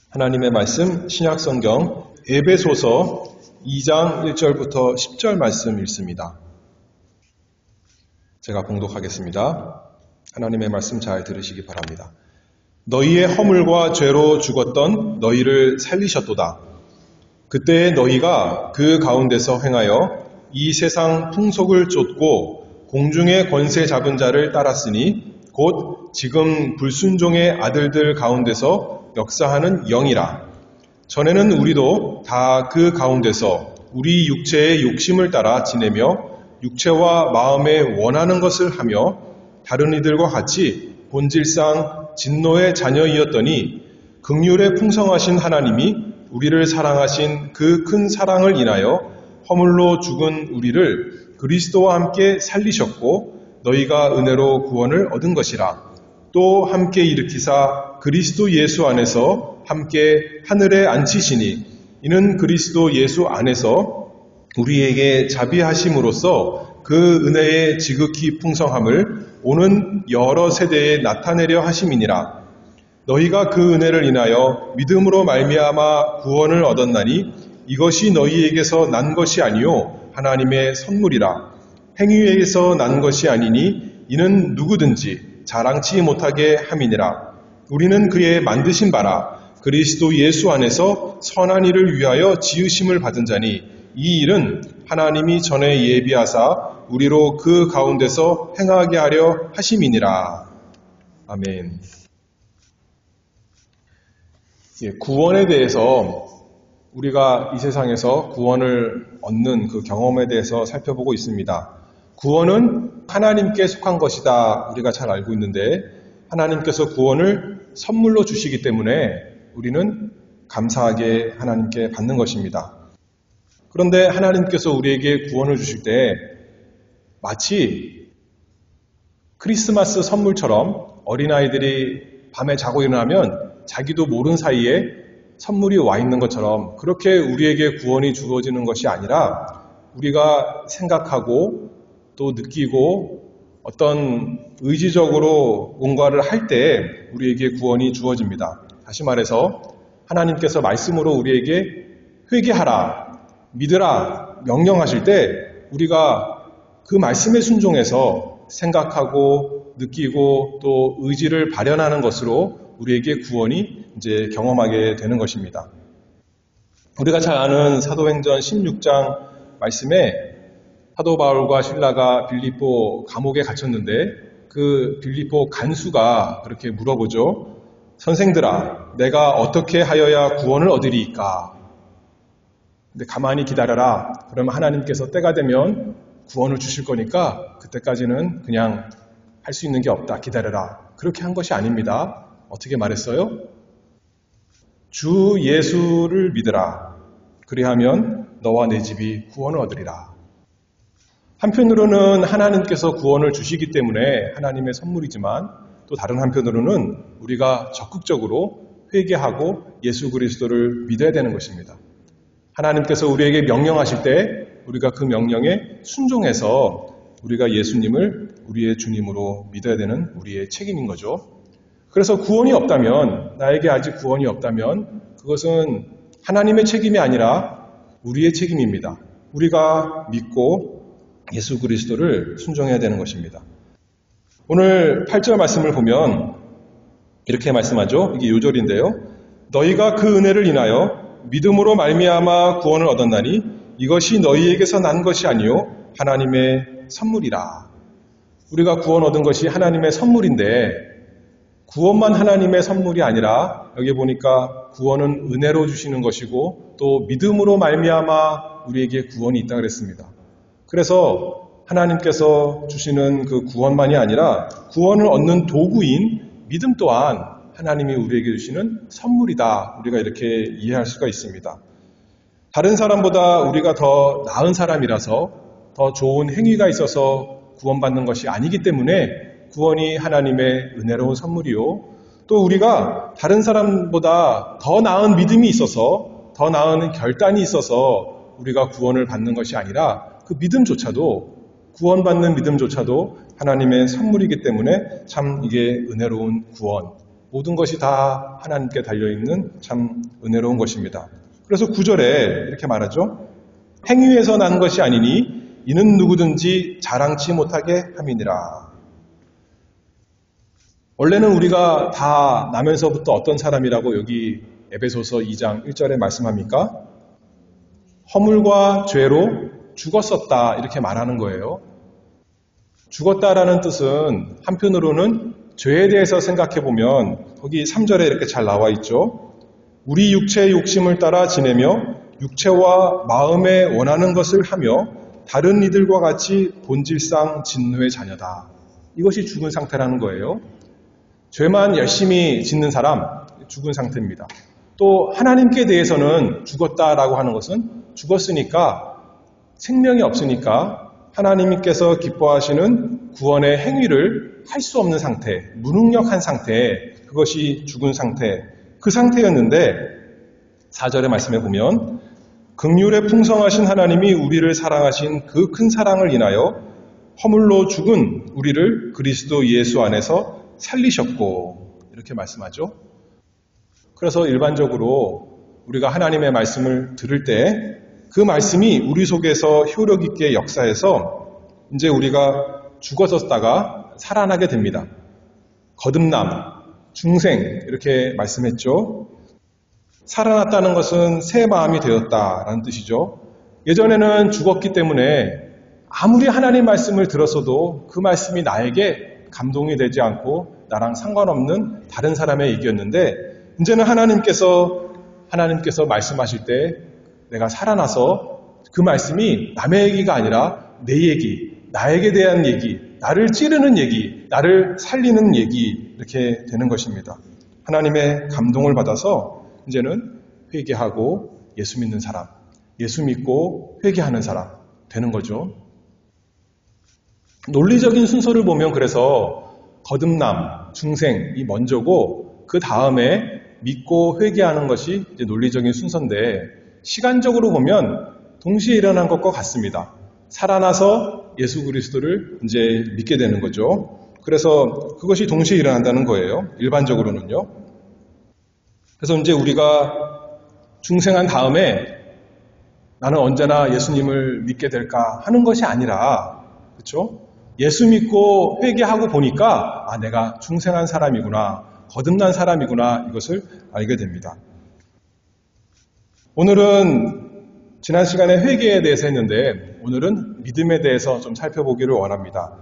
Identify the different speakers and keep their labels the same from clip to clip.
Speaker 1: 하나님의 말씀 신약성경 에베소서 2장 1절부터 10절 말씀 읽습니다. 제가 봉독하겠습니다. 하나님의 말씀 잘 들으시기 바랍니다. 너희의 허물과 죄로 죽었던 너희를 살리셨도다. 그때 너희가 그 가운데서 행하여 이 세상 풍속을 쫓고 공중의 권세 잡은 자를 따랐으니 곧 지금 불순종의 아들들 가운데서 역사하는 영이라. 전에는 우리도 다 그 가운데서 우리 육체의 욕심을 따라 지내며 육체와 마음에 원하는 것을 하며 다른 이들과 같이 본질상 진노의 자녀이었더니 긍휼에 풍성하신 하나님이 우리를 사랑하신 그 큰 사랑을 인하여 허물로 죽은 우리를 그리스도와 함께 살리셨고 너희가 은혜로 구원을 얻은 것이라. 또 함께 일으키사 그리스도 예수 안에서 함께 하늘에 앉히시니 이는 그리스도 예수 안에서 우리에게 자비하심으로써 그 은혜의 지극히 풍성함을 오는 여러 세대에 나타내려 하심이니라. 너희가 그 은혜를 인하여 믿음으로 말미암아 구원을 얻었나니 이것이 너희에게서 난 것이 아니요 하나님의 선물이라. 행위에서 난 것이 아니니 이는 누구든지 자랑치 못하게 함이니라. 우리는 그의 만드신 바라 그리스도 예수 안에서 선한 일을 위하여 지으심을 받은 자니 이 일은 하나님이 전에 예비하사 우리로 그 가운데서 행하게 하려 하심이니라. 아멘. 구원에 대해서 우리가 이 세상에서 구원을 얻는 그 경험에 대해서 살펴보고 있습니다. 구원은 하나님께 속한 것이다 우리가 잘 알고 있는데 하나님께서 구원을 선물로 주시기 때문에 우리는 감사하게 하나님께 받는 것입니다. 그런데 하나님께서 우리에게 구원을 주실 때 마치 크리스마스 선물처럼 어린아이들이 밤에 자고 일어나면 자기도 모르는 사이에 선물이 와 있는 것처럼 그렇게 우리에게 구원이 주어지는 것이 아니라 우리가 생각하고 또 느끼고 어떤 의지적으로 뭔가를 할 때 우리에게 구원이 주어집니다. 다시 말해서 하나님께서 말씀으로 우리에게 회개하라, 믿으라 명령하실 때 우리가 그 말씀에 순종해서 생각하고 느끼고 또 의지를 발현하는 것으로 우리에게 구원이 이제 경험하게 되는 것입니다. 우리가 잘 아는 사도행전 16장 말씀에 사도 바울과 실라가 빌립보 감옥에 갇혔는데 그 빌립보 간수가 그렇게 물어보죠. 선생들아, 내가 어떻게 하여야 구원을 얻으리이까? 근데 가만히 기다려라. 그러면 하나님께서 때가 되면 구원을 주실 거니까 그때까지는 그냥 할 수 있는 게 없다. 기다려라. 그렇게 한 것이 아닙니다. 어떻게 말했어요? 주 예수를 믿으라. 그리하면 너와 내 집이 구원을 얻으리라. 한편으로는 하나님께서 구원을 주시기 때문에 하나님의 선물이지만 또 다른 한편으로는 우리가 적극적으로 회개하고 예수 그리스도를 믿어야 되는 것입니다. 하나님께서 우리에게 명령하실 때 우리가 그 명령에 순종해서 우리가 예수님을 우리의 주님으로 믿어야 되는 우리의 책임인 거죠. 그래서 구원이 없다면, 나에게 아직 구원이 없다면 그것은 하나님의 책임이 아니라 우리의 책임입니다. 우리가 믿고 예수 그리스도를 순종해야 되는 것입니다. 오늘 8절 말씀을 보면 이렇게 말씀하죠. 이게 요절인데요. 너희가 그 은혜를 인하여 믿음으로 말미암아 구원을 얻었나니 이것이 너희에게서 난 것이 아니요 하나님의 선물이라. 우리가 구원 얻은 것이 하나님의 선물인데 구원만 하나님의 선물이 아니라 여기 보니까 구원은 은혜로 주시는 것이고 또 믿음으로 말미암아 우리에게 구원이 있다 그랬습니다. 그래서 하나님께서 주시는 그 구원만이 아니라 구원을 얻는 도구인 믿음 또한 하나님이 우리에게 주시는 선물이다. 우리가 이렇게 이해할 수가 있습니다. 다른 사람보다 우리가 더 나은 사람이라서 더 좋은 행위가 있어서 구원받는 것이 아니기 때문에 구원이 하나님의 은혜로운 선물이요. 또 우리가 다른 사람보다 더 나은 믿음이 있어서 더 나은 결단이 있어서 우리가 구원을 받는 것이 아니라 그 믿음조차도 구원받는 믿음조차도 하나님의 선물이기 때문에 참 이게 은혜로운 구원, 모든 것이 다 하나님께 달려있는 참 은혜로운 것입니다. 그래서 9절에 이렇게 말하죠. 행위에서 난 것이 아니니 이는 누구든지 자랑치 못하게 함이니라. 원래는 우리가 다 나면서부터 어떤 사람이라고 여기 에베소서 2장 1절에 말씀합니까? 허물과 죄로 죽었었다 이렇게 말하는 거예요. 죽었다라는 뜻은 한편으로는 죄에 대해서 생각해 보면 거기 3절에 이렇게 잘 나와 있죠. 우리 육체의 욕심을 따라 지내며 육체와 마음에 원하는 것을 하며 다른 이들과 같이 본질상 진노의 자녀다. 이것이 죽은 상태라는 거예요. 죄만 열심히 짓는 사람, 죽은 상태입니다. 또 하나님께 대해서는 죽었다라고 하는 것은 죽었으니까 생명이 없으니까 하나님께서 기뻐하시는 구원의 행위를 할 수 없는 상태, 무능력한 상태, 그것이 죽은 상태, 그 상태였는데 4절의 말씀에 보면 긍휼에 풍성하신 하나님이 우리를 사랑하신 그 큰 사랑을 인하여 허물로 죽은 우리를 그리스도 예수 안에서 살리셨고 이렇게 말씀하죠. 그래서 일반적으로 우리가 하나님의 말씀을 들을 때 그 말씀이 우리 속에서 효력 있게 역사해서 이제 우리가 죽어졌다가 살아나게 됩니다. 거듭남, 중생 이렇게 말씀했죠. 살아났다는 것은 새 마음이 되었다라는 뜻이죠. 예전에는 죽었기 때문에 아무리 하나님 말씀을 들었어도 그 말씀이 나에게 감동이 되지 않고 나랑 상관없는 다른 사람의 얘기였는데 이제는 하나님께서 말씀하실 때 내가 살아나서 그 말씀이 남의 얘기가 아니라 내 얘기, 나에게 대한 얘기, 나를 찌르는 얘기, 나를 살리는 얘기 이렇게 되는 것입니다. 하나님의 감동을 받아서 이제는 회개하고 예수 믿는 사람, 예수 믿고 회개하는 사람 되는 거죠. 논리적인 순서를 보면 그래서 거듭남, 중생이 먼저고 그 다음에 믿고 회개하는 것이 이제 논리적인 순서인데 시간적으로 보면 동시에 일어난 것과 같습니다. 살아나서 예수 그리스도를 이제 믿게 되는 거죠. 그래서 그것이 동시에 일어난다는 거예요. 일반적으로는요. 그래서 이제 우리가 중생한 다음에 나는 언제나 예수님을 믿게 될까 하는 것이 아니라, 그렇죠? 예수 믿고 회개하고 보니까 내가 중생한 사람이구나, 거듭난 사람이구나 이것을 알게 됩니다. 오늘은 지난 시간에 회개에 대해서 했는데 오늘은 믿음에 대해서 좀 살펴보기를 원합니다.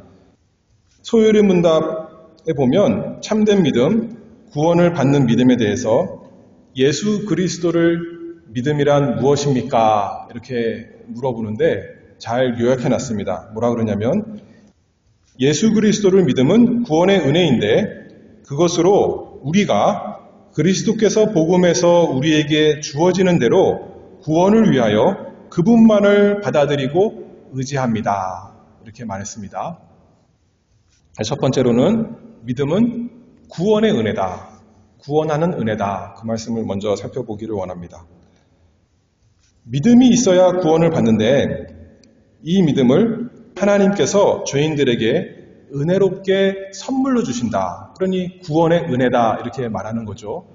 Speaker 1: 소요리 문답에 보면 참된 믿음, 구원을 받는 믿음에 대해서 예수 그리스도를 믿음이란 무엇입니까? 이렇게 물어보는데 잘 요약해놨습니다. 뭐라 그러냐면 예수 그리스도를 믿음은 구원의 은혜인데 그것으로 우리가 그리스도께서 복음에서 우리에게 주어지는 대로 구원을 위하여 그분만을 받아들이고 의지합니다. 이렇게 말했습니다. 첫 번째로는 믿음은 구원의 은혜다. 구원하는 은혜다. 그 말씀을 먼저 살펴보기를 원합니다. 믿음이 있어야 구원을 받는데 이 믿음을 하나님께서 죄인들에게 은혜롭게 선물로 주신다. 그러니 구원의 은혜다 이렇게 말하는 거죠.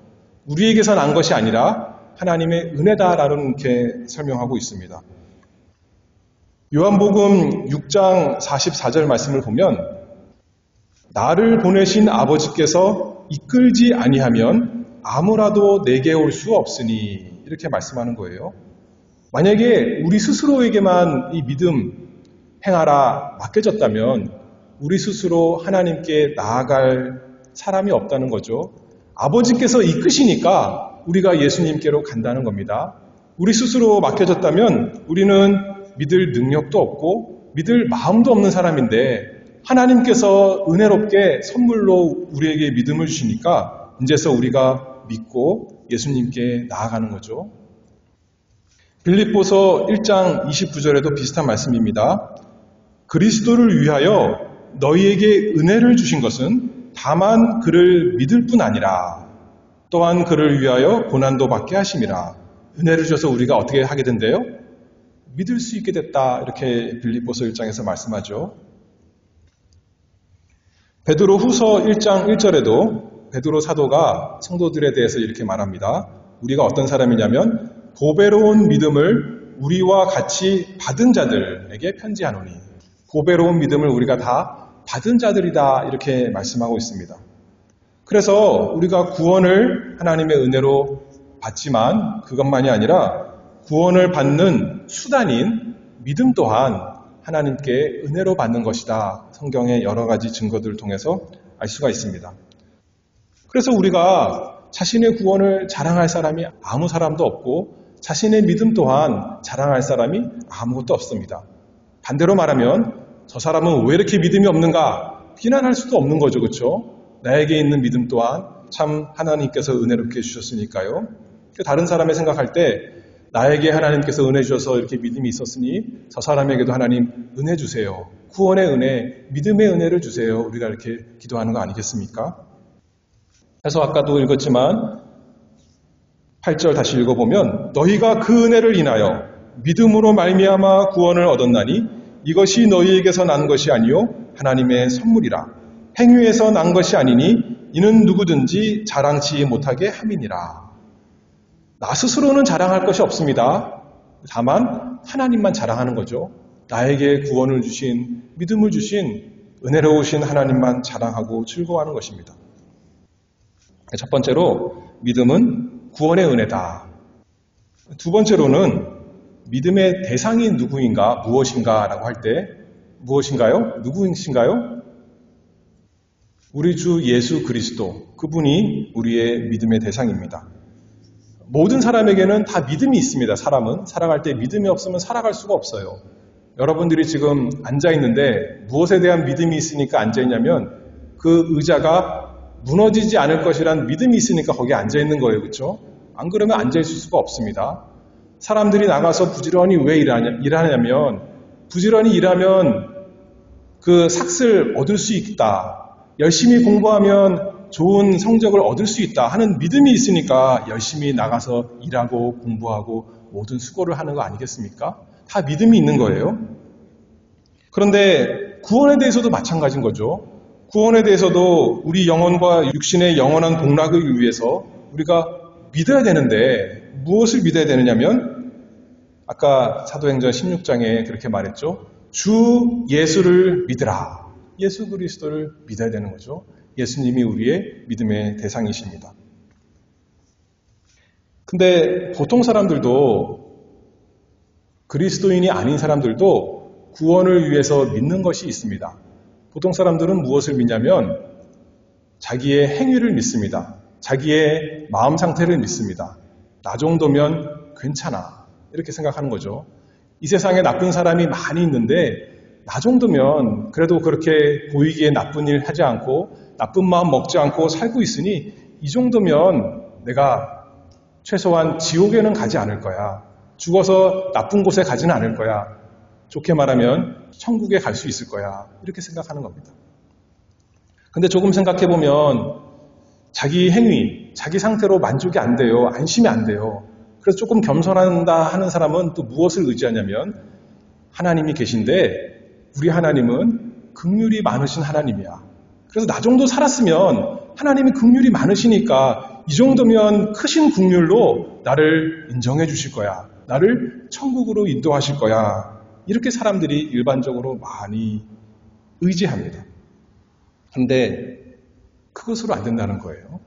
Speaker 1: 우리에게서 난 것이 아니라 하나님의 은혜다라는 이렇게 설명하고 있습니다. 요한복음 6장 44절 말씀을 보면 나를 보내신 아버지께서 이끌지 아니하면 아무라도 내게 올 수 없으니 이렇게 말씀하는 거예요. 만약에 우리 스스로에게만 이 믿음 행하라 맡겨졌다면 우리 스스로 하나님께 나아갈 사람이 없다는 거죠. 아버지께서 이끄시니까 우리가 예수님께로 간다는 겁니다. 우리 스스로 맡겨졌다면 우리는 믿을 능력도 없고 믿을 마음도 없는 사람인데 하나님께서 은혜롭게 선물로 우리에게 믿음을 주시니까 이제서 우리가 믿고 예수님께 나아가는 거죠. 빌립보서 1장 29절에도 비슷한 말씀입니다. 그리스도를 위하여 너희에게 은혜를 주신 것은 다만 그를 믿을 뿐 아니라 또한 그를 위하여 고난도 받게 하심이라. 은혜를 주셔서 우리가 어떻게 하게 된대요? 믿을 수 있게 됐다. 이렇게 빌립보서 1장에서 말씀하죠. 베드로 후서 1장 1절에도 베드로 사도가 성도들에 대해서 이렇게 말합니다. 우리가 어떤 사람이냐면 보배로운 믿음을 우리와 같이 받은 자들에게 편지하노니, 보배로운 믿음을 우리가 다 받은 자들이다, 이렇게 말씀하고 있습니다. 그래서 우리가 구원을 하나님의 은혜로 받지만 그것만이 아니라 구원을 받는 수단인 믿음 또한 하나님께 은혜로 받는 것이다. 성경의 여러 가지 증거들을 통해서 알 수가 있습니다. 그래서 우리가 자신의 구원을 자랑할 사람이 아무 사람도 없고 자신의 믿음 또한 자랑할 사람이 아무것도 없습니다. 반대로 말하면 저 사람은 왜 이렇게 믿음이 없는가 비난할 수도 없는 거죠. 그렇죠? 나에게 있는 믿음 또한 참 하나님께서 은혜롭게 해주셨으니까요. 다른 사람의 생각할 때 나에게 하나님께서 은혜 주셔서 이렇게 믿음이 있었으니 저 사람에게도 하나님 은혜 주세요. 구원의 은혜, 믿음의 은혜를 주세요. 우리가 이렇게 기도하는 거 아니겠습니까? 그래서 아까도 읽었지만 8절 다시 읽어보면 너희가 그 은혜를 인하여 믿음으로 말미암아 구원을 얻었나니 이것이 너희에게서 난 것이 아니요 하나님의 선물이라. 행위에서 난 것이 아니니 이는 누구든지 자랑치 못하게 함이니라. 나 스스로는 자랑할 것이 없습니다. 다만 하나님만 자랑하는 거죠. 나에게 구원을 주신, 믿음을 주신 은혜로우신 하나님만 자랑하고 즐거워하는 것입니다. 첫 번째로 믿음은 구원의 은혜다. 두 번째로는 믿음의 대상이 누구인가, 무엇인가 라고 할 때 무엇인가요? 누구이신가요? 우리 주 예수 그리스도, 그분이 우리의 믿음의 대상입니다. 모든 사람에게는 다 믿음이 있습니다. 사람은 살아갈 때 믿음이 없으면 살아갈 수가 없어요. 여러분들이 지금 앉아있는데 무엇에 대한 믿음이 있으니까 앉아있냐면 그 의자가 무너지지 않을 것이란 믿음이 있으니까 거기에 앉아있는 거예요. 그렇죠? 안 그러면 앉아있을 수가 없습니다. 사람들이 나가서 부지런히 왜 일하냐면 부지런히 일하면 그 삭을 얻을 수 있다. 열심히 공부하면 좋은 성적을 얻을 수 있다 하는 믿음이 있으니까 열심히 나가서 일하고 공부하고 모든 수고를 하는 거 아니겠습니까? 다 믿음이 있는 거예요. 그런데 구원에 대해서도 마찬가지인 거죠. 구원에 대해서도 우리 영혼과 육신의 영원한 복락을 위해서 우리가 믿어야 되는데 무엇을 믿어야 되느냐면 아까 사도행전 16장에 그렇게 말했죠. 주 예수를 믿으라. 예수 그리스도를 믿어야 되는 거죠. 예수님이 우리의 믿음의 대상이십니다. 근데 보통 사람들도 그리스도인이 아닌 사람들도 구원을 위해서 믿는 것이 있습니다. 보통 사람들은 무엇을 믿냐면 자기의 행위를 믿습니다. 자기의 마음 상태를 믿습니다. 나 정도면 괜찮아. 이렇게 생각하는 거죠. 이 세상에 나쁜 사람이 많이 있는데 나 정도면 그래도 그렇게 보이기에 나쁜 일 하지 않고 나쁜 마음 먹지 않고 살고 있으니 이 정도면 내가 최소한 지옥에는 가지 않을 거야. 죽어서 나쁜 곳에 가지는 않을 거야. 좋게 말하면 천국에 갈 수 있을 거야. 이렇게 생각하는 겁니다. 근데 조금 생각해보면 자기 행위, 자기 상태로 만족이 안 돼요. 안심이 안 돼요. 그래서 조금 겸손한다 하는 사람은 또 무엇을 의지하냐면 하나님이 계신데 우리 하나님은 긍휼이 많으신 하나님이야. 그래서 나 정도 살았으면 하나님이 긍휼이 많으시니까 이 정도면 크신 긍휼로 나를 인정해 주실 거야. 나를 천국으로 인도하실 거야. 이렇게 사람들이 일반적으로 많이 의지합니다. 근데 그것으로 안 된다는 거예요.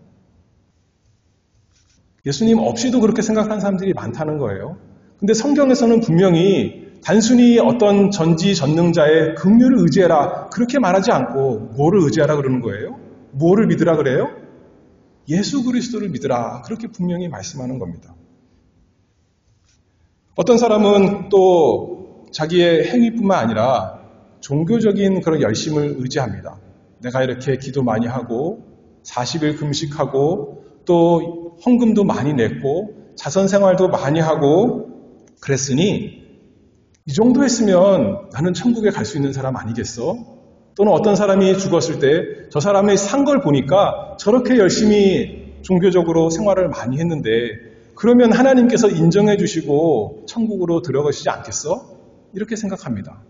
Speaker 1: 예수님 없이도 그렇게 생각하는 사람들이 많다는 거예요. 근데 성경에서는 분명히 단순히 어떤 전지전능자의 긍휼을 의지해라 그렇게 말하지 않고 뭐를 의지하라 그러는 거예요? 뭐를 믿으라 그래요? 예수 그리스도를 믿으라 그렇게 분명히 말씀하는 겁니다. 어떤 사람은 또 자기의 행위뿐만 아니라 종교적인 그런 열심을 의지합니다. 내가 이렇게 기도 많이 하고 40일 금식하고 또 헌금도 많이 냈고 자선생활도 많이 하고 그랬으니 이 정도 했으면 나는 천국에 갈 수 있는 사람 아니겠어? 또는 어떤 사람이 죽었을 때 저 사람이 산 걸 보니까 저렇게 열심히 종교적으로 생활을 많이 했는데 그러면 하나님께서 인정해 주시고 천국으로 들어가시지 않겠어? 이렇게 생각합니다.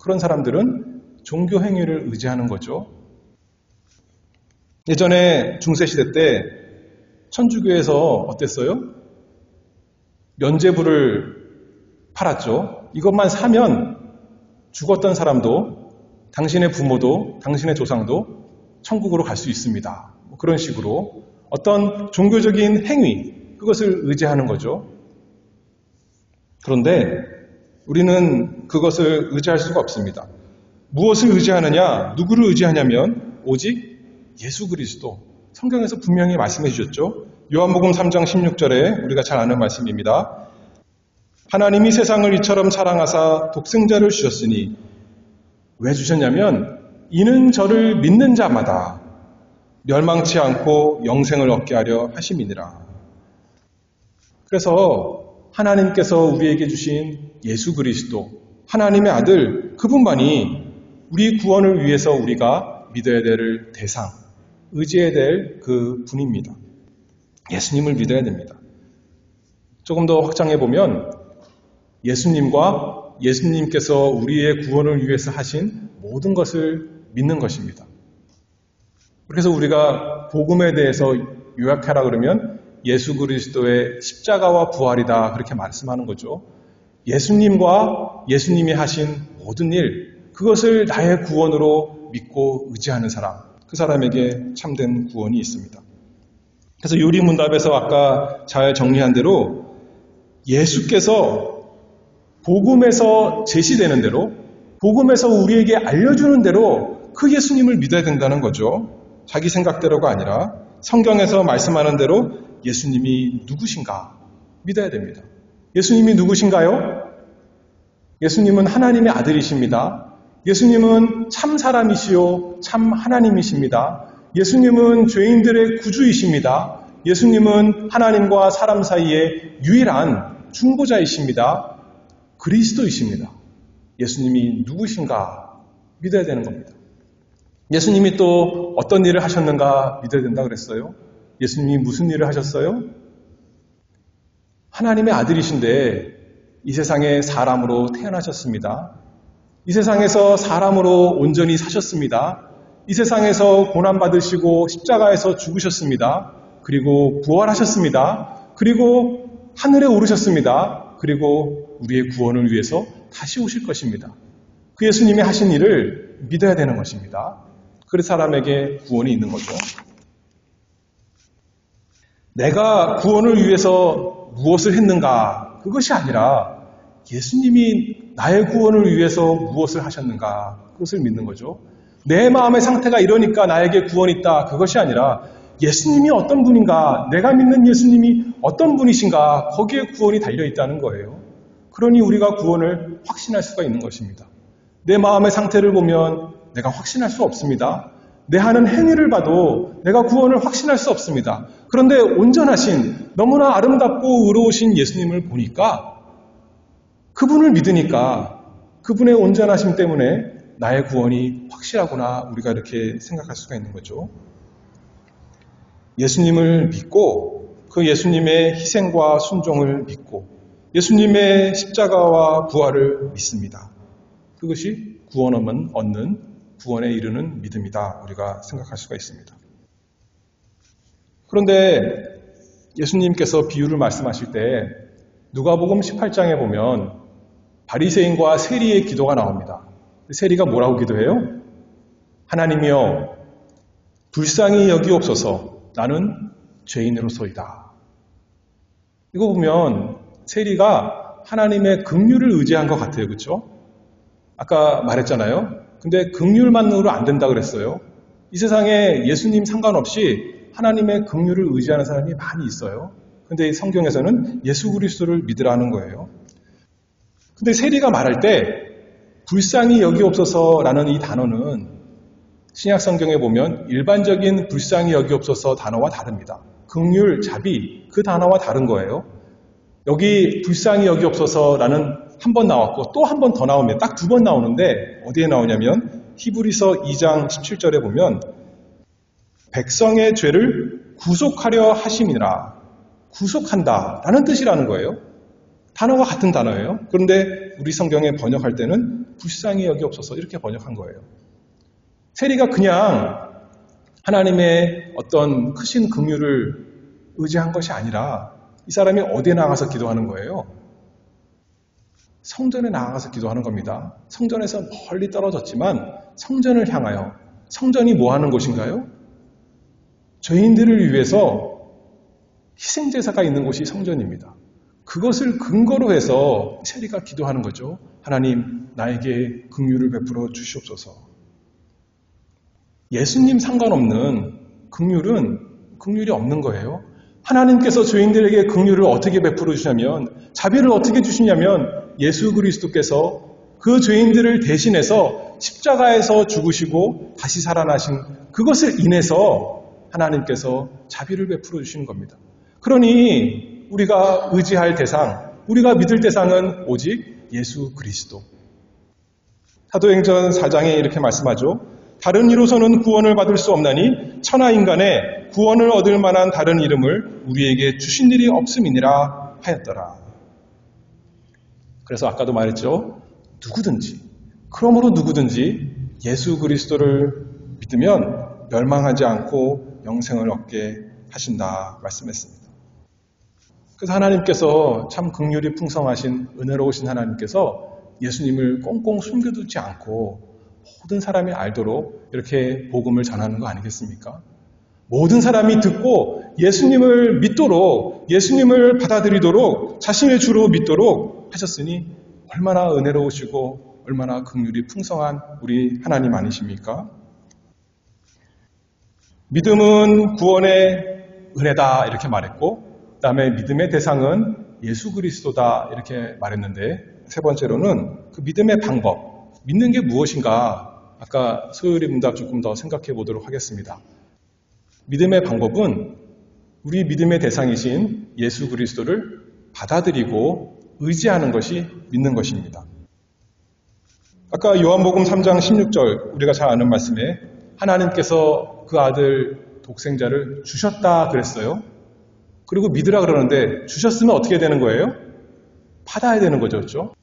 Speaker 1: 그런 사람들은 종교 행위를 의지하는 거죠. 예전에 중세시대 때 천주교에서 어땠어요? 면죄부를 팔았죠. 이것만 사면 죽었던 사람도 당신의 부모도 당신의 조상도 천국으로 갈 수 있습니다. 그런 식으로 어떤 종교적인 행위, 그것을 의지하는 거죠. 그런데 우리는 그것을 의지할 수가 없습니다. 무엇을 의지하느냐? 누구를 의지하냐면 오직 예수 그리스도. 성경에서 분명히 말씀해 주셨죠. 요한복음 3장 16절에 우리가 잘 아는 말씀입니다. 하나님이 세상을 이처럼 사랑하사 독생자를 주셨으니 왜 주셨냐면 이는 저를 믿는 자마다 멸망치 않고 영생을 얻게 하려 하심이니라. 그래서 하나님께서 우리에게 주신 예수 그리스도, 하나님의 아들, 그분만이 우리 구원을 위해서 우리가 믿어야 될 대상, 의지해야 될 그 분입니다. 예수님을 믿어야 됩니다. 조금 더 확장해 보면 예수님과 예수님께서 우리의 구원을 위해서 하신 모든 것을 믿는 것입니다. 그래서 우리가 복음에 대해서 요약하라 그러면 예수 그리스도의 십자가와 부활이다 그렇게 말씀하는 거죠. 예수님과 예수님이 하신 모든 일, 그것을 나의 구원으로 믿고 의지하는 사람, 그 사람에게 참된 구원이 있습니다. 그래서 요리문답에서 아까 잘 정리한 대로 예수께서 복음에서 제시되는 대로, 복음에서 우리에게 알려주는 대로 그 예수님을 믿어야 된다는 거죠. 자기 생각대로가 아니라 성경에서 말씀하는 대로 예수님이 누구신가 믿어야 됩니다. 예수님이 누구신가요? 예수님은 하나님의 아들이십니다. 예수님은 참 사람이시요 참 하나님이십니다. 예수님은 죄인들의 구주이십니다. 예수님은 하나님과 사람 사이의 유일한 중보자이십니다. 그리스도이십니다. 예수님이 누구신가 믿어야 되는 겁니다. 예수님이 또 어떤 일을 하셨는가 믿어야 된다 그랬어요. 예수님이 무슨 일을 하셨어요? 하나님의 아들이신데 이 세상에 사람으로 태어나셨습니다. 이 세상에서 사람으로 온전히 사셨습니다. 이 세상에서 고난받으시고 십자가에서 죽으셨습니다. 그리고 부활하셨습니다. 그리고 하늘에 오르셨습니다. 그리고 우리의 구원을 위해서 다시 오실 것입니다. 그 예수님이 하신 일을 믿어야 되는 것입니다. 그 사람에게 구원이 있는 거죠. 내가 구원을 위해서 무엇을 했는가? 그것이 아니라 예수님이 나의 구원을 위해서 무엇을 하셨는가? 그것을 믿는 거죠. 내 마음의 상태가 이러니까 나에게 구원이 있다. 그것이 아니라 예수님이 어떤 분인가? 내가 믿는 예수님이 어떤 분이신가? 거기에 구원이 달려있다는 거예요. 그러니 우리가 구원을 확신할 수가 있는 것입니다. 내 마음의 상태를 보면 내가 확신할 수 없습니다. 내 하는 행위를 봐도 내가 구원을 확신할 수 없습니다. 그런데 온전하신, 너무나 아름답고 의로우신 예수님을 보니까 그분을 믿으니까 그분의 온전하심 때문에 나의 구원이 확실하구나 우리가 이렇게 생각할 수가 있는 거죠. 예수님을 믿고 그 예수님의 희생과 순종을 믿고 예수님의 십자가와 부활을 믿습니다. 그것이 구원을 얻는 구원에 이르는 믿음이다 우리가 생각할 수가 있습니다. 그런데 예수님께서 비유를 말씀하실 때 누가복음 18장에 보면 바리새인과 세리의 기도가 나옵니다. 세리가 뭐라고 기도해요? 하나님이여 불쌍히 여기옵소서 나는 죄인으로서이다. 이거 보면 세리가 하나님의 긍휼을 의지한 것 같아요. 그렇죠? 아까 말했잖아요. 근데 긍휼만으로 안 된다 그랬어요. 이 세상에 예수님 상관없이 하나님의 긍휼을 의지하는 사람이 많이 있어요. 근데 성경에서는 예수 그리스도를 믿으라는 거예요. 근데 세리가 말할 때 불쌍히 여기옵소서라는 이 단어는 신약 성경에 보면 일반적인 불쌍히 여기옵소서 단어와 다릅니다. 긍휼, 자비 그 단어와 다른 거예요. 여기 불쌍히 여기옵소서라는 한 번 나왔고 또 한 번 더 나오면 딱 두 번 나오는데 어디에 나오냐면 히브리서 2장 17절에 보면 백성의 죄를 구속하려 하심이라 구속한다 라는 뜻이라는 거예요. 단어가 같은 단어예요. 그런데 우리 성경에 번역할 때는 불쌍히 여기옵소서 이렇게 번역한 거예요. 세리가 그냥 하나님의 어떤 크신 긍휼을 의지한 것이 아니라 이 사람이 어디에 나가서 기도하는 거예요? 성전에 나가서 기도하는 겁니다. 성전에서 멀리 떨어졌지만 성전을 향하여, 성전이 뭐 하는 곳인가요? 죄인들을 위해서 희생제사가 있는 곳이 성전입니다. 그것을 근거로 해서 세리가 기도하는 거죠. 하나님, 나에게 긍휼을 베풀어 주시옵소서. 예수님 상관없는 긍휼은 긍휼이 없는 거예요. 하나님께서 죄인들에게 긍휼을 어떻게 베풀어 주시냐면, 자비를 어떻게 주시냐면 예수 그리스도께서 그 죄인들을 대신해서 십자가에서 죽으시고 다시 살아나신 그것을 인해서 하나님께서 자비를 베풀어 주시는 겁니다. 그러니 우리가 의지할 대상, 우리가 믿을 대상은 오직 예수 그리스도. 사도행전 4장에 이렇게 말씀하죠. 다른 이로서는 구원을 받을 수 없나니 천하 인간의 구원을 얻을 만한 다른 이름을 우리에게 주신 일이 없음이니라 하였더라. 그래서 아까도 말했죠. 그러므로 누구든지 예수 그리스도를 믿으면 멸망하지 않고 영생을 얻게 하신다 말씀했습니다. 그래서 하나님께서 참 긍휼이 풍성하신 은혜로우신 하나님께서 예수님을 꽁꽁 숨겨두지 않고 모든 사람이 알도록 이렇게 복음을 전하는 거 아니겠습니까? 모든 사람이 듣고 예수님을 믿도록, 예수님을 받아들이도록, 자신의 주로 믿도록 하셨으니 얼마나 은혜로우시고 얼마나 긍휼이 풍성한 우리 하나님 아니십니까? 믿음은 구원의 은혜다 이렇게 말했고, 그 다음에 믿음의 대상은 예수 그리스도다 이렇게 말했는데, 세 번째로는 그 믿음의 방법, 믿는 게 무엇인가 아까 소요리 문답 조금 더 생각해 보도록 하겠습니다. 믿음의 방법은 우리 믿음의 대상이신 예수 그리스도를 받아들이고 의지하는 것이 믿는 것입니다. 아까 요한복음 3장 16절 우리가 잘 아는 말씀에 하나님께서 그 아들 독생자를 주셨다 그랬어요. 그리고 믿으라 그러는데 주셨으면 어떻게 되는 거예요? 받아야 되는 거죠. 그렇죠?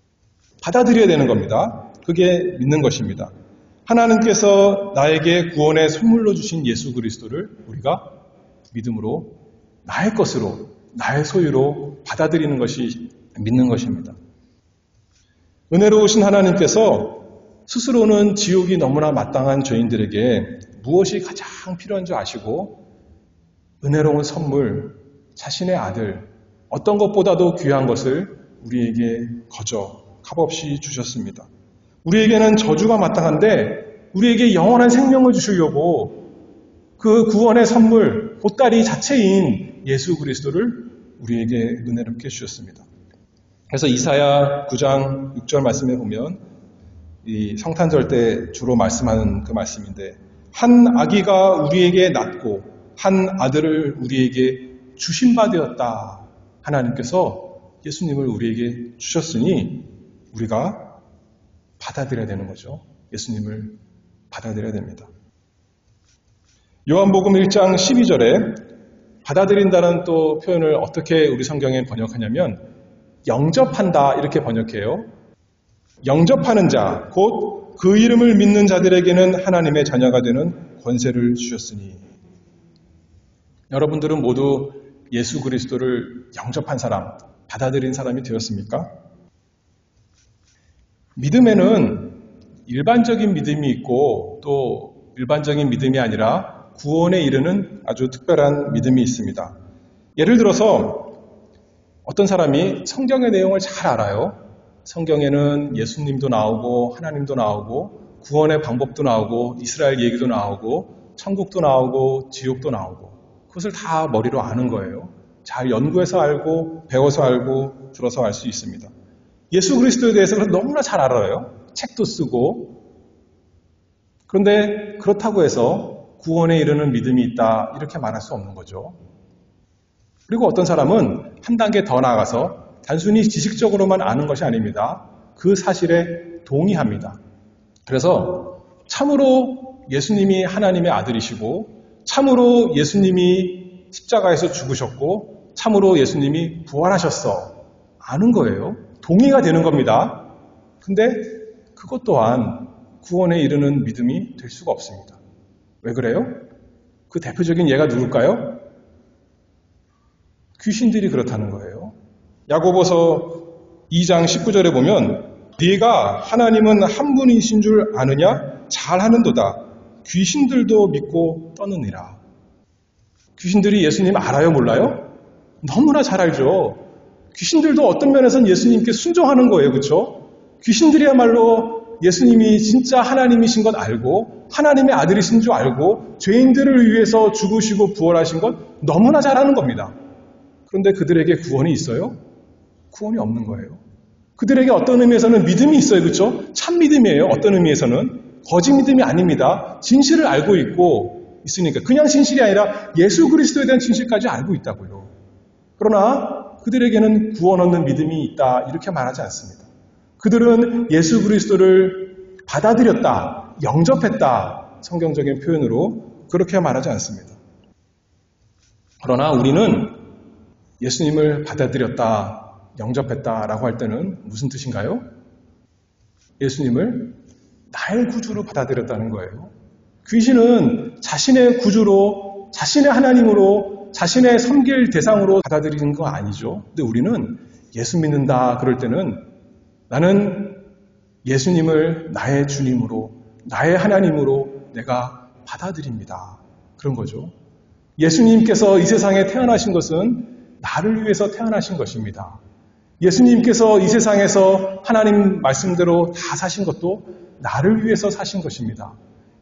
Speaker 1: 받아들여야 되는 겁니다. 그게 믿는 것입니다. 하나님께서 나에게 구원의 선물로 주신 예수 그리스도를 우리가 믿음으로 나의 것으로, 나의 소유로 받아들이는 것이 믿는 것입니다. 은혜로우신 하나님께서 스스로는 지옥이 너무나 마땅한 죄인들에게 무엇이 가장 필요한 줄 아시고 은혜로운 선물, 자신의 아들, 어떤 것보다도 귀한 것을 우리에게 거저 값없이 주셨습니다. 우리에게는 저주가 마땅한데 우리에게 영원한 생명을 주시려고 그 구원의 선물, 보따리 자체인 예수 그리스도를 우리에게 은혜롭게 주셨습니다. 그래서 이사야 9장 6절 말씀에 보면 이 성탄절 때 주로 말씀하는 그 말씀인데 한 아기가 우리에게 낳고 한 아들을 우리에게 주신 바 되었다. 하나님께서 예수님을 우리에게 주셨으니 우리가 받아들여야 되는 거죠. 예수님을 받아들여야 됩니다. 요한복음 1장 12절에 받아들인다는 또 표현을 어떻게 우리 성경에 번역하냐면 영접한다 이렇게 번역해요. 영접하는 자, 곧 그 이름을 믿는 자들에게는 하나님의 자녀가 되는 권세를 주셨으니 여러분들은 모두 예수 그리스도를 영접한 사람, 받아들인 사람이 되었습니까? 믿음에는 일반적인 믿음이 있고 또 일반적인 믿음이 아니라 구원에 이르는 아주 특별한 믿음이 있습니다. 예를 들어서 어떤 사람이 성경의 내용을 잘 알아요. 성경에는 예수님도 나오고 하나님도 나오고 구원의 방법도 나오고 이스라엘 얘기도 나오고 천국도 나오고 지옥도 나오고 그것을 다 머리로 아는 거예요. 잘 연구해서 알고 배워서 알고 들어서 알 수 있습니다. 예수 그리스도에 대해서는 너무나 잘 알아요. 책도 쓰고. 그런데 그렇다고 해서 구원에 이르는 믿음이 있다 이렇게 말할 수 없는 거죠. 그리고 어떤 사람은 한 단계 더 나아가서 단순히 지식적으로만 아는 것이 아닙니다. 그 사실에 동의합니다. 그래서 참으로 예수님이 하나님의 아들이시고 참으로 예수님이 십자가에서 죽으셨고 참으로 예수님이 부활하셨어. 아는 거예요. 동의가 되는 겁니다. 근데 그것 또한 구원에 이르는 믿음이 될 수가 없습니다. 왜 그래요? 그 대표적인 예가 누굴까요? 귀신들이 그렇다는 거예요. 야고보서 2장 19절에 보면 네가 하나님은 한 분이신 줄 아느냐? 잘하는도다. 귀신들도 믿고 떠느니라. 귀신들이 예수님 알아요? 몰라요? 너무나 잘 알죠. 귀신들도 어떤 면에서는 예수님께 순종하는 거예요. 그렇죠? 귀신들이야말로 예수님이 진짜 하나님이신 것 알고 하나님의 아들이신 줄 알고 죄인들을 위해서 죽으시고 부활하신 것 너무나 잘 아는 겁니다. 그런데 그들에게 구원이 있어요? 구원이 없는 거예요. 그들에게 어떤 의미에서는 믿음이 있어요. 그렇죠? 참 믿음이에요. 어떤 의미에서는 거짓 믿음이 아닙니다. 진실을 알고 있고 있으니까 그냥 진실이 아니라 예수 그리스도에 대한 진실까지 알고 있다고요. 그러나 그들에게는 구원 얻는 믿음이 있다 이렇게 말하지 않습니다. 그들은 예수 그리스도를 받아들였다, 영접했다 성경적인 표현으로 그렇게 말하지 않습니다. 그러나 우리는 예수님을 받아들였다, 영접했다라고 할 때는 무슨 뜻인가요? 예수님을 나의 구주로 받아들였다는 거예요. 귀신은 자신의 구주로, 자신의 하나님으로, 자신의 섬길 대상으로 받아들이는 거 아니죠. 근데 우리는 예수 믿는다 그럴 때는 나는 예수님을 나의 주님으로, 나의 하나님으로 내가 받아들입니다. 그런 거죠. 예수님께서 이 세상에 태어나신 것은 나를 위해서 태어나신 것입니다. 예수님께서 이 세상에서 하나님 말씀대로 다 사신 것도 나를 위해서 사신 것입니다.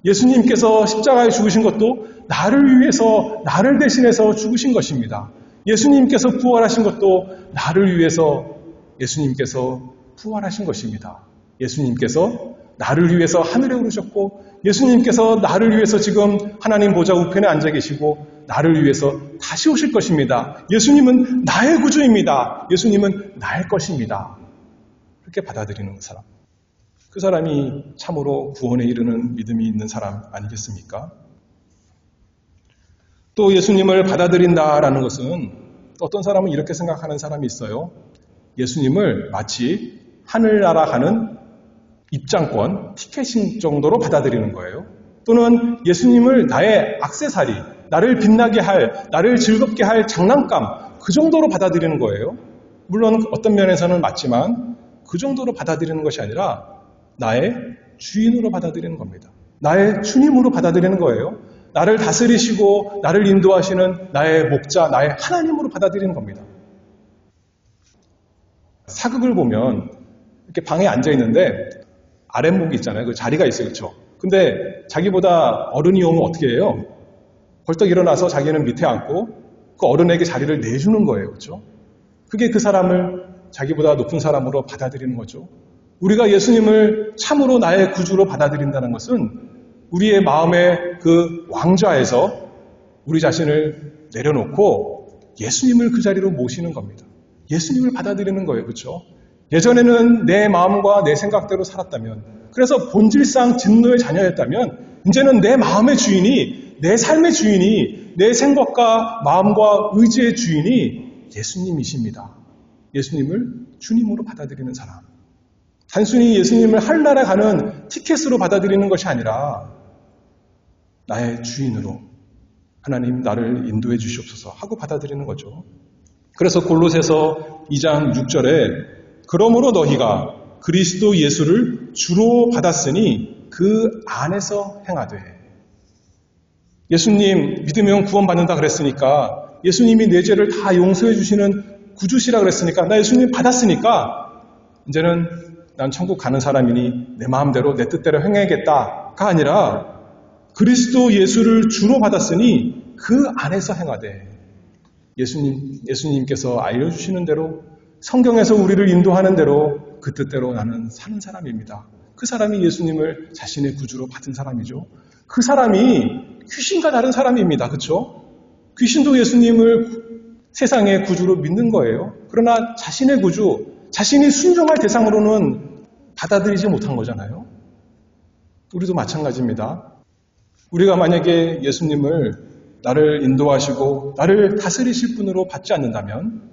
Speaker 1: 예수님께서 십자가에 죽으신 것도 나를 위해서, 나를 대신해서 죽으신 것입니다. 예수님께서 부활하신 것도 나를 위해서 예수님께서 부활하신 것입니다. 예수님께서 나를 위해서 하늘에 오르셨고 예수님께서 나를 위해서 지금 하나님 보좌 우편에 앉아 계시고 나를 위해서 다시 오실 것입니다. 예수님은 나의 구주입니다. 예수님은 나의 것입니다. 그렇게 받아들이는 사람. 그 사람이 참으로 구원에 이르는 믿음이 있는 사람 아니겠습니까? 또 예수님을 받아들인다라는 것은 어떤 사람은 이렇게 생각하는 사람이 있어요. 예수님을 마치 하늘나라 가는 입장권, 티켓인 정도로 받아들이는 거예요. 또는 예수님을 나의 액세서리, 나를 빛나게 할, 나를 즐겁게 할 장난감, 그 정도로 받아들이는 거예요. 물론 어떤 면에서는 맞지만 그 정도로 받아들이는 것이 아니라 나의 주인으로 받아들이는 겁니다. 나의 주님으로 받아들이는 거예요. 나를 다스리시고 나를 인도하시는 나의 목자, 나의 하나님으로 받아들이는 겁니다. 사극을 보면 이렇게 방에 앉아 있는데 아랫목이 있잖아요. 그 자리가 있어요. 그렇죠? 근데 자기보다 어른이 오면 어떻게 해요? 벌떡 일어나서 자기는 밑에 앉고 그 어른에게 자리를 내주는 거예요. 그렇죠? 그게 그 사람을 자기보다 높은 사람으로 받아들이는 거죠. 우리가 예수님을 참으로 나의 구주로 받아들인다는 것은 우리의 마음의 그 왕좌에서 우리 자신을 내려놓고 예수님을 그 자리로 모시는 겁니다. 예수님을 받아들이는 거예요. 그렇죠? 예전에는 내 마음과 내 생각대로 살았다면, 그래서 본질상 진노의 자녀였다면 이제는 내 마음의 주인이, 내 삶의 주인이, 내 생각과 마음과 의지의 주인이 예수님이십니다. 예수님을 주님으로 받아들이는 사람. 단순히 예수님을 하늘나라 가는 티켓으로 받아들이는 것이 아니라 나의 주인으로 하나님 나를 인도해 주시옵소서 하고 받아들이는 거죠. 그래서 골로새서 2장 6절에 그러므로 너희가 그리스도 예수를 주로 받았으니 그 안에서 행하되. 예수님 믿으면 구원받는다 그랬으니까, 예수님이 내 죄를 다 용서해 주시는 구주시라 그랬으니까, 나 예수님 받았으니까 이제는 난 천국 가는 사람이니 내 마음대로 내 뜻대로 행해야겠다가 아니라 그리스도 예수를 주로 받았으니 그 안에서 행하되. 예수님께서 알려주시는 대로, 성경에서 우리를 인도하는 대로 그 뜻대로 나는 사는 사람입니다. 그 사람이 예수님을 자신의 구주로 받은 사람이죠. 그 사람이 귀신과 다른 사람입니다. 그렇죠? 귀신도 예수님을 세상의 구주로 믿는 거예요. 그러나 자신의 구주, 자신이 순종할 대상으로는 받아들이지 못한 거잖아요. 우리도 마찬가지입니다. 우리가 만약에 예수님을 나를 인도하시고 나를 다스리실 분으로 받지 않는다면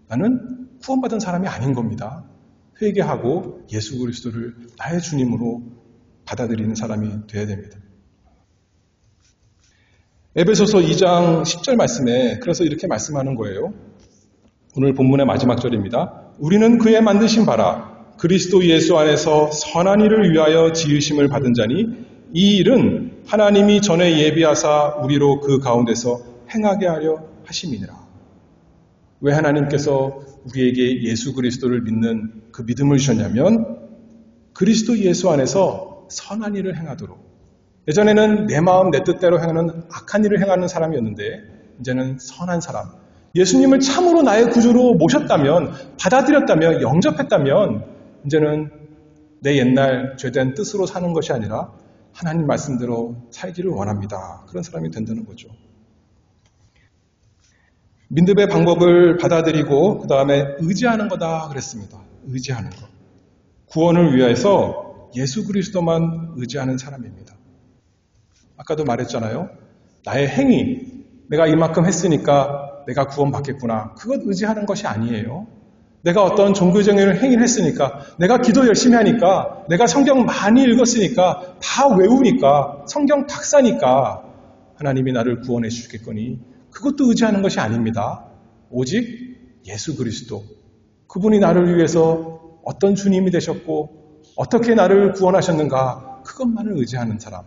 Speaker 1: 나는 구원받은 사람이 아닌 겁니다. 회개하고 예수 그리스도를 나의 주님으로 받아들이는 사람이 되어야 됩니다. 에베소서 2장 10절 말씀에 그래서 이렇게 말씀하는 거예요. 오늘 본문의 마지막 절입니다. 우리는 그의 만드신 바라 그리스도 예수 안에서 선한 일을 위하여 지으심을 받은 자니 이 일은 하나님이 전에 예비하사 우리로 그 가운데서 행하게 하려 하심이니라. 왜 하나님께서 우리에게 예수 그리스도를 믿는 그 믿음을 주셨냐면 그리스도 예수 안에서 선한 일을 행하도록. 예전에는 내 마음 내 뜻대로 행하는 악한 일을 행하는 사람이었는데 이제는 선한 사람. 예수님을 참으로 나의 구주로 모셨다면, 받아들였다면, 영접했다면 이제는 내 옛날 죄된 뜻으로 사는 것이 아니라 하나님 말씀대로 살기를 원합니다. 그런 사람이 된다는 거죠. 믿음의 방법을 받아들이고 그 다음에 의지하는 거다 그랬습니다. 의지하는 것. 구원을 위해서 예수 그리스도만 의지하는 사람입니다. 아까도 말했잖아요. 나의 행위, 내가 이만큼 했으니까 내가 구원받겠구나. 그것 의지하는 것이 아니에요. 내가 어떤 종교적인 행위를 했으니까, 내가 기도 열심히 하니까, 내가 성경 많이 읽었으니까, 다 외우니까, 성경 박사니까 하나님이 나를 구원해 주시겠거니 그것도 의지하는 것이 아닙니다. 오직 예수 그리스도. 그분이 나를 위해서 어떤 주님이 되셨고 어떻게 나를 구원하셨는가 그것만을 의지하는 사람.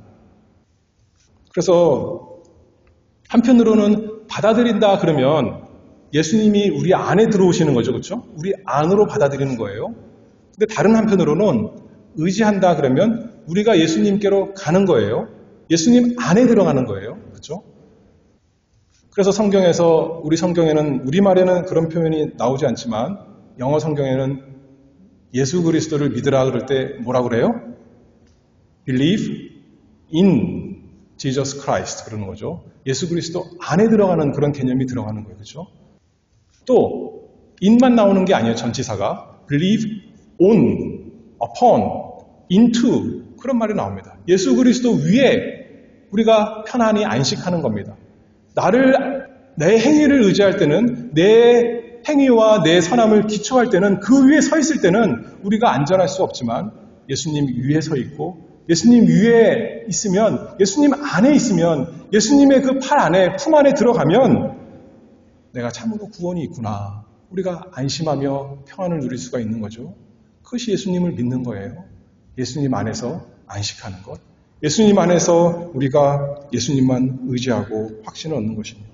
Speaker 1: 그래서 한편으로는 받아들인다 그러면 예수님이 우리 안에 들어오시는 거죠. 그렇죠? 우리 안으로 받아들이는 거예요. 근데 다른 한편으로는 의지한다 그러면 우리가 예수님께로 가는 거예요. 예수님 안에 들어가는 거예요. 그렇죠? 그래서 성경에서 우리 성경에는 우리말에는 그런 표현이 나오지 않지만 영어 성경에는 예수 그리스도를 믿으라 그럴 때 뭐라 그래요? Believe in Jesus Christ 그러는 거죠. 예수 그리스도 안에 들어가는 그런 개념이 들어가는 거예요. 그렇죠? 또 in만 나오는 게 아니에요. 전치사가 believe on, upon, into 그런 말이 나옵니다. 예수 그리스도 위에 우리가 편안히 안식하는 겁니다. 내 행위를 의지할 때는 내 행위와 내 선함을 기초할 때는 그 위에 서 있을 때는 우리가 안전할 수 없지만 예수님 위에 서 있고 예수님 위에 있으면 예수님 안에 있으면 예수님의 그 팔 안에 품 안에 들어가면 내가 참으로 구원이 있구나. 우리가 안심하며 평안을 누릴 수가 있는 거죠. 그것이 예수님을 믿는 거예요. 예수님 안에서 안식하는 것. 예수님 안에서 우리가 예수님만 의지하고 확신을 얻는 것입니다.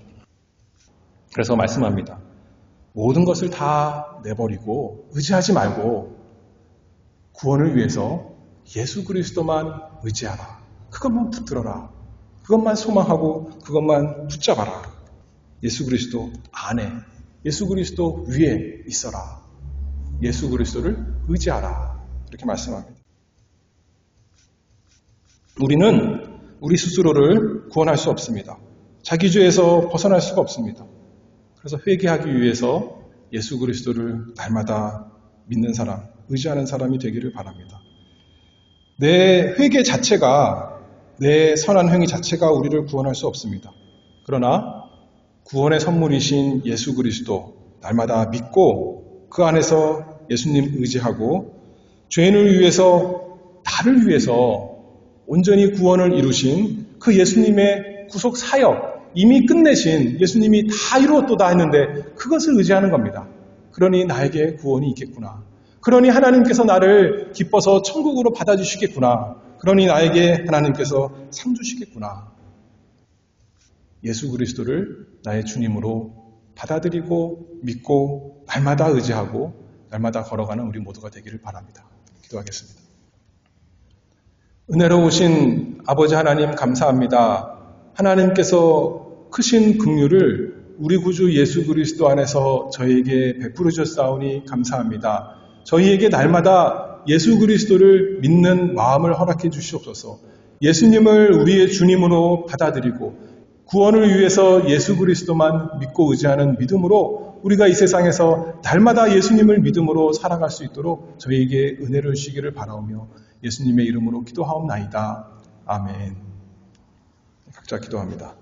Speaker 1: 그래서 말씀합니다. 모든 것을 다 내버리고 의지하지 말고 구원을 위해서 예수 그리스도만 의지하라. 그것만 붙들어라. 그것만 소망하고 그것만 붙잡아라. 예수 그리스도 안에, 예수 그리스도 위에 있어라. 예수 그리스도를 의지하라. 이렇게 말씀합니다. 우리는 우리 스스로를 구원할 수 없습니다. 자기 죄에서 벗어날 수가 없습니다. 그래서 회개하기 위해서 예수 그리스도를 날마다 믿는 사람, 의지하는 사람이 되기를 바랍니다. 내 회개 자체가, 내 선한 행위 자체가 우리를 구원할 수 없습니다. 그러나 구원의 선물이신 예수 그리스도 날마다 믿고 그 안에서 예수님 의지하고 죄인을 위해서, 나를 위해서 온전히 구원을 이루신 그 예수님의 구속 사역, 이미 끝내신 예수님이 다 이루었도다 했는데 그것을 의지하는 겁니다. 그러니 나에게 구원이 있겠구나. 그러니 하나님께서 나를 기뻐서 천국으로 받아주시겠구나. 그러니 나에게 하나님께서 상 주시겠구나. 예수 그리스도를 나의 주님으로 받아들이고 믿고 날마다 의지하고 날마다 걸어가는 우리 모두가 되기를 바랍니다. 기도하겠습니다. 은혜로우신 아버지 하나님 감사합니다. 하나님께서 크신 긍휼을 우리 구주 예수 그리스도 안에서 저희에게 베풀어 주셨사오니 감사합니다. 저희에게 날마다 예수 그리스도를 믿는 마음을 허락해 주시옵소서. 예수님을 우리의 주님으로 받아들이고 구원을 위해서 예수 그리스도만 믿고 의지하는 믿음으로 우리가 이 세상에서 날마다 예수님을 믿음으로 살아갈 수 있도록 저희에게 은혜를 주시기를 바라오며 예수님의 이름으로 기도하옵나이다. 아멘. 각자 기도합니다.